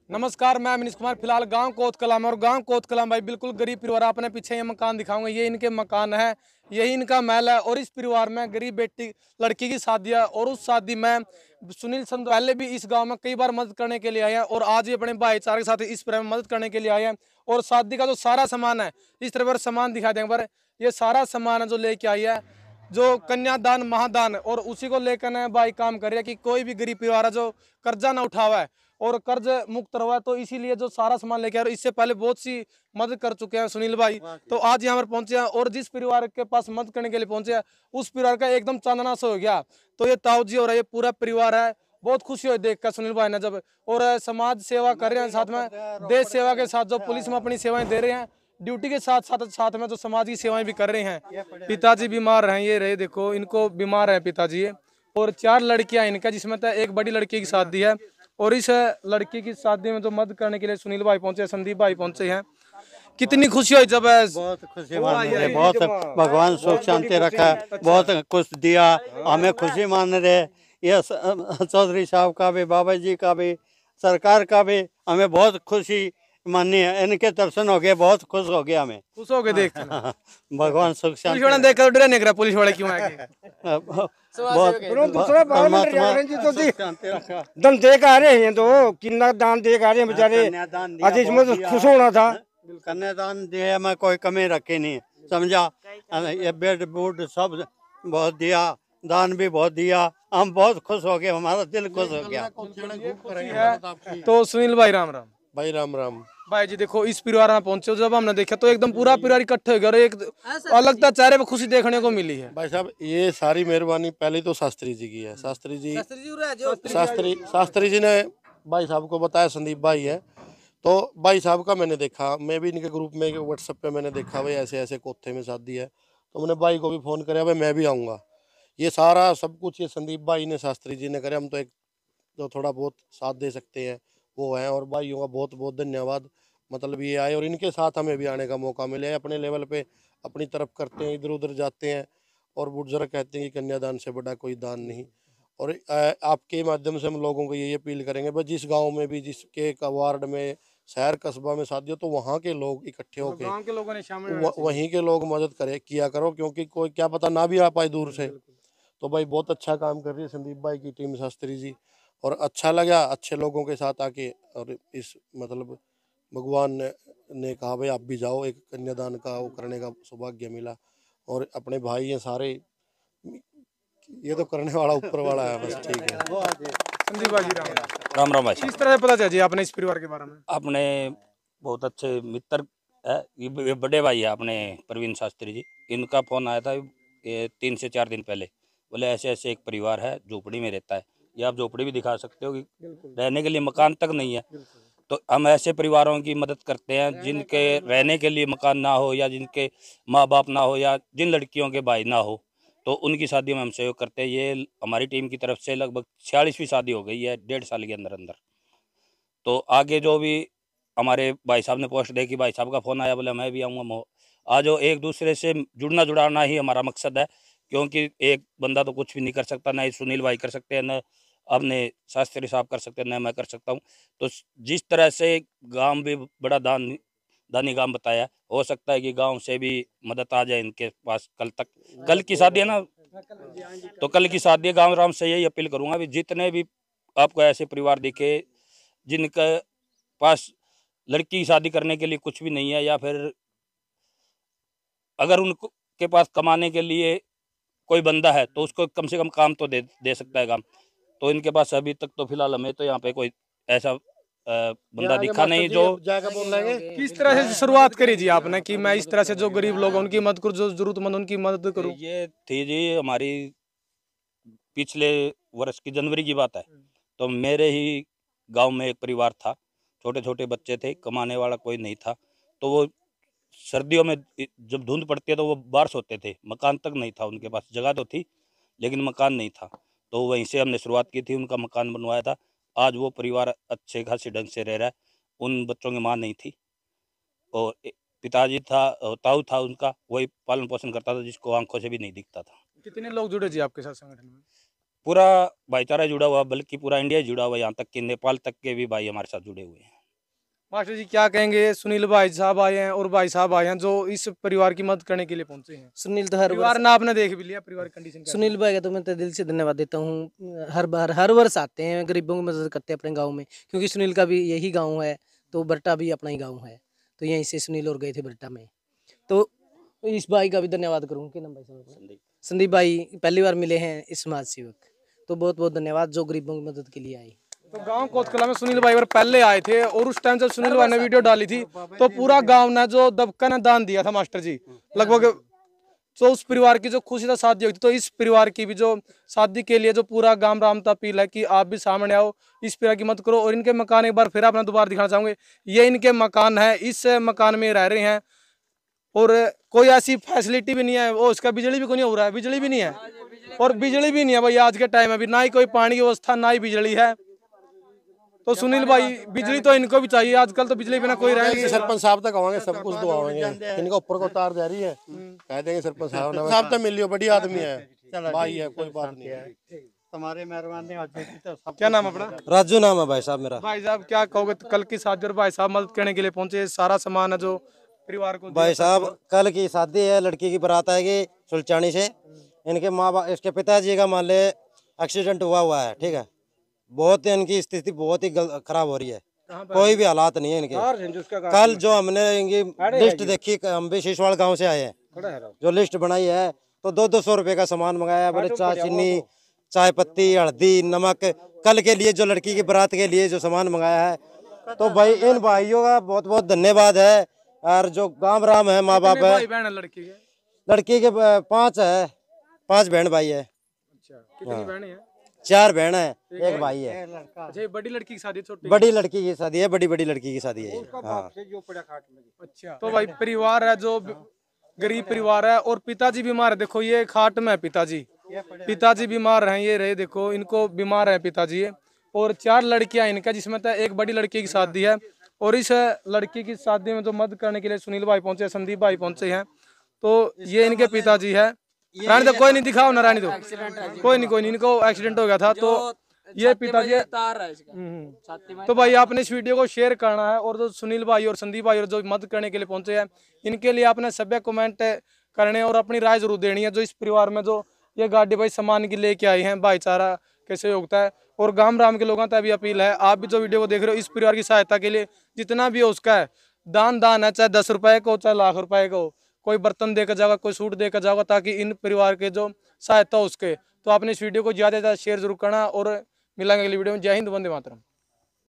नमस्कार, मैं मनीष कुमार। फिलहाल गांव कोतकला में, और गांव कोतकला भाई बिल्कुल गरीब परिवार। अपने पीछे ये मकान दिखाऊंगा, ये इनके मकान है, यही इनका महल है। और इस परिवार में गरीब बेटी लड़की की शादी है, और उस शादी में सुनील संत पहले भी इस गांव में कई बार मदद करने के लिए आए हैं, और आज ये अपने भाईचारे के साथ इस परिवार में मदद करने के लिए आए हैं। और शादी का जो सारा सामान है, इस तरह पर सामान दिखा देंगे, पर ये सारा सामान है जो लेके आई है, जो कन्यादान महादान, और उसी को लेकर भाई काम कर रहे हैं कि कोई भी गरीब परिवार है जो कर्जा ना उठावा है और कर्ज मुक्त रहा है। तो इसीलिए जो सारा सामान लेके आ रहे, इससे पहले बहुत सी मदद कर चुके हैं सुनील भाई। तो आज यहाँ पर पहुंचे हैं, और जिस परिवार के पास मदद करने के लिए पहुंचे हैं, उस परिवार का एकदम चांदना सा हो गया। तो ये ताऊ जी और ये पूरा परिवार है, बहुत खुशी हुई देखकर सुनील भाई ने जब। और समाज सेवा कर रहे हैं, साथ में देश सेवा के साथ जो पुलिस में अपनी सेवाएं दे रहे हैं, ड्यूटी के साथ साथ साथ में जो समाज की सेवाएं भी कर रहे हैं। पिताजी बीमार हैं, ये रहे देखो, इनको बीमार है पिताजी। और 4 लड़कियां इनका, जिसमें एक बड़ी लड़की की शादी है। और इस लड़की की शादी में जो मदद करने के लिए सुनील भाई पहुंचे, संदीप भाई पहुंचे हैं। कितनी खुशी हुई जब बहुत खुशी मान रहे, बहुत भगवान सुख शांति रखा, बहुत कुछ दिया, हमें खुशी मान रहे। ये चौधरी साहब का भी, बाबा जी का भी, सरकार का भी हमें बहुत खुशी माननी है। इनके दर्शन हो गए, बहुत खुश हो गए, हमें खुश हो गए देख। भगवान सुख शांति। पुलिस वाले देख कर डरे नहीं करा, पुलिस वाले क्यों आए? दम दे के आ रहे हैं, तो कितना दान दे के आ रहे हैं बेचारे। आज इसमें तो खुश होना था। कन्यादान दिया में कोई कमी रखी नहीं, समझा। ये बेड बूड सब बहुत दिया, दान भी बहुत दिया, हम बहुत खुश हो गए, हमारा दिल खुश हो गया। तो सुनील भाई राम राम। भाई राम राम। भाई जी देखो, इस परिवार में पहुंचे, जब हमने देखा तो एकदम पूरा परिवार इकट्ठे हो गया, और एक अलग सा चेहरे पे खुशी देखने को मिली है। भाई साहब, ये सारी मेहरबानी पहले तो शास्त्री जी की है। शास्त्री जी ने भाई साहब को बताया, संदीप भाई है, तो भाई साहब का मैंने देखा, मैं भी इनके ग्रुप में व्हाट्सएप पे मैंने देखा भाई ऐसे ऐसे कोथे में शादी है, तो मैंने भाई को भी फ़ोन कराया, भाई मैं भी आऊँगा। ये सारा सब कुछ ये संदीप भाई ने, शास्त्री जी ने करे। हम तो एक जो थोड़ा बहुत साथ दे सकते हैं वो है, और भाइयों का बहुत बहुत धन्यवाद। मतलब ये आए और इनके साथ हमें भी आने का मौका मिले। अपने लेवल पे अपनी तरफ करते हैं, इधर उधर जाते हैं, और बुजुर्ग कहते हैं कि कन्यादान से बड़ा कोई दान नहीं। और आपके माध्यम से हम लोगों को ये अपील करेंगे, बस जिस गांव में भी, जिसके वार्ड में, शहर कस्बा में शादी हो, तो वहाँ के लोग इकट्ठे होकर गांव के लोगों ने शामिल वहीं के लोग मदद किया करो, क्योंकि कोई क्या पता ना भी आ पाए दूर से। तो भाई बहुत अच्छा काम कर रही है संदीप भाई की टीम, शास्त्री जी। और अच्छा लगा अच्छे लोगों के साथ आके। और इस मतलब भगवान ने कहा भाई आप भी जाओ, एक कन्यादान का वो करने का सौभाग्य मिला। और अपने भाई हैं सारे, ये तो करने वाला ऊपर वाला है, बस ठीक है। संदीप भाई जी राम राम भाई। किस तरह से पता चला जी आपने इस परिवार के बारे में? अपने बहुत अच्छे मित्र है, ये बड़े भाई है अपने प्रवीण शास्त्री जी। इनका फोन आया था ये 3 से 4 दिन पहले, बोले ऐसे ऐसे एक परिवार है, झोपड़ी में रहता है। ये आप झोपड़ी भी दिखा सकते हो कि रहने के लिए मकान तक नहीं है। तो हम ऐसे परिवारों की मदद करते हैं जिनके रहने के लिए मकान ना हो, या जिनके माँ बाप ना हो, या जिन लड़कियों के भाई ना हो, तो उनकी शादी में हम सहयोग करते हैं। ये हमारी टीम की तरफ से लगभग 46वीं शादी हो गई है 1.5 साल के अंदर अंदर। तो आगे जो भी हमारे भाई साहब ने पोस्ट देखी, भाई साहब का फ़ोन आया, बोले मैं भी आऊँगा। आज जो एक दूसरे से जुड़ना जुड़ाना ही हमारा मकसद है, क्योंकि एक बंदा तो कुछ भी नहीं कर सकता, ना ही सुनील भाई कर सकते हैं, न अपने शास्त्री साहब कर सकते हैं, न मैं कर सकता हूँ। तो जिस तरह से गांव भी बड़ा दानी गांव बताया, हो सकता है कि गांव से भी मदद आ जाए इनके पास। कल की शादी है ना, तो कल की शादी गांव राम से यही अपील करूँगा भी जितने भी आपको ऐसे परिवार दिखे जिनके पास लड़की की शादी करने के लिए कुछ भी नहीं है, या फिर अगर उनको के पास कमाने के लिए कोई बंदा है तो उसको कम से कम काम तो दे सकता है काम। तो इनके पास अभी तक तो फिलहाल हमें तो यहाँ पे कोई ऐसा बंदा दिखा नहीं जो किस तरह से शुरुआत करी जी आपने कि मैं इस तरह से जो गरीब लोग हैं उनकी मदद करूँ, जो जरूरतमंद उनकी मदद करूँ? ये थी जी हमारी पिछले वर्ष की जनवरी की बात है। तो मेरे ही गांव में एक परिवार था, छोटे छोटे बच्चे थे, कमाने वाला कोई नहीं था। तो वो सर्दियों में जब धुंध पड़ती है तो वो बाहर सोते थे, मकान तक नहीं था उनके पास। जगह तो थी लेकिन मकान नहीं था, तो वहीं से हमने शुरुआत की थी, उनका मकान बनवाया था। आज वो परिवार अच्छे खासे ढंग से रह रहा है। उन बच्चों की माँ नहीं थी, और पिताजी था, ताऊ था उनका, वही पालन पोषण करता था, जिसको आंखों से भी नहीं दिखता था। कितने लोग जुड़े जी आपके साथ संगठन में? पूरा भाईचारा जुड़ा हुआ, बल्कि पूरा इंडिया जुड़ा हुआ, यहाँ तक कि नेपाल तक के भी भाई हमारे साथ जुड़े हुए हैं। मास्टर जी क्या कहेंगे, सुनील भाई साहब आए हैं और भाई साहब आए हैं जो इस परिवार की मदद करने के लिए पहुंचे हैं। सुनील तो हर परिवार वर्ष, ना आपने देख भी लिया, परिवार की कंडीशन सुनील भाई का तो मैं तो दिल से धन्यवाद देता हूँ। हर वर्ष आते हैं, गरीबों की मदद करते हैं अपने गांव में, क्योंकि सुनील का भी यही गांव है, तो बरटा भी अपना ही गांव है, तो यहीं से सुनील और गए थे बरटा में। तो इस भाई का भी धन्यवाद करूँ। क्या नाम भाई साहब? संदीप भाई पहली बार मिले हैं इस समाज सेवक, तो बहुत बहुत धन्यवाद जो गरीबों की मदद के लिए आए। तो गांव कोतकला में सुनील भाई पहले आए थे और उस टाइम जब सुनील भाई ने वीडियो डाली थी तो पूरा गांव ने जो दबका ने दान दिया था मास्टर जी, लगभग। तो उस परिवार की जो खुशी था शादी हुई थी, तो इस परिवार की भी जो शादी के लिए जो पूरा गांव रामता अपील है कि आप भी सामने आओ, इस परिवार की मदद करो। और इनके मकान एक बार फिर अपना दोबारा दिखाना चाहूंगे, ये इनके मकान है, इस मकान में रह रहे हैं और कोई ऐसी फैसिलिटी भी नहीं है, वो उसका बिजली भी कोई नहीं हो रहा है, बिजली भी नहीं है और बिजली भी नहीं है भाई आज के टाइम में भी, ना ही कोई पानी की व्यवस्था, ना ही बिजली है। तो सुनील भाई बिजली तो इनको भी चाहिए, आजकल तो बिजली बिना कोई रह नहीं। सरपंच साहब तक आवांगे, सब कुछ दुआएंगे, इनका ऊपर को तार जा रही है, कह देंगे सरपंच साहब तो मिल लियो, बढ़िया आदमी है, भाई है, कोई बात नहीं है। तुम्हारे मेहरबानी। क्या नाम अपना? राजू नाम है भाई साहब मेरा। भाई साहब क्या कहोगे, कल की शादी और भाई साहब मदद करने के लिए पहुंचे, सारा सामान है जो परिवार को भाई साहब कल की शादी है, लड़की की बारात आएगी सुलचानी से। इनके माँ बाप, इसके पिताजी का मान ले एक्सीडेंट हुआ है, ठीक है। बहुत इनकी स्थिति बहुत ही खराब हो रही है, कोई भी हालात नहीं है इनके। कल जो हमने इनकी लिस्ट देखी, हम भी शिशवाड़ गांव से आए हैं, जो लिस्ट बनाई है तो 200 रुपए का सामान मंगाया, बड़े चाय, चीनी, चाय पत्ती, हल्दी, नमक, कल के लिए जो लड़की की बारात के लिए जो सामान मंगाया है। तो भाई इन भाइयों का बहुत बहुत धन्यवाद है। और जो गांव राम है, माँ बाप है, लड़की के 5 बहन भाई है। कितनी बहनें हैं? 4 बहन है, एक भाई है। अच्छा, ये बड़ी लड़की की शादी, छोटी? बड़ी लड़की की शादी है, बड़ी लड़की की शादी है। हाँ। अच्छा, तो भाई परिवार है जो गरीब परिवार है और पिताजी बीमार है। देखो ये खाट में है पिताजी बीमार हैं, ये रहे देखो, इनको बीमार है पिताजी। और 4 लड़कियां इनका, जिसमें तो एक बड़ी लड़की की शादी है। और इस लड़की की शादी में जो मदद करने के लिए सुनील भाई पहुंचे, संदीप भाई पहुंचे हैं। तो ये इनके पिताजी है। रानी तो कोई नहीं, दिखाओ ना रानी, तो कोई नहीं, इनको एक्सीडेंट हो गया था। तो ये पिताजी है। तो भाई आपने इस वीडियो को शेयर करना है, और जो सुनील भाई और संदीप भाई और जो मदद करने के लिए पहुंचे हैं, इनके लिए आपने सभ्य कमेंट करने और अपनी राय जरूर देनी है। जो इस परिवार में जो ये गाड़ी भाई सामान की लेके आई हैं, भाईचारा कैसे होता है। और गांव राम के लोगों तक भी अपील है, आप भी जो वीडियो को देख रहे हो, इस परिवार की सहायता के लिए जितना भी हो उसका है दान है, चाहे 10 रुपए को, चाहे लाख रुपए को, कोई बर्तन देकर जाओगा, कोई सूट देकर जाओगा, ताकि इन परिवार के जो सहायता हो उसके। तो आपने इस वीडियो को ज़्यादा से ज़्यादा शेयर जरूर करना और मिलेंगे अगली वीडियो में। जय हिंद, वंदे मातरम।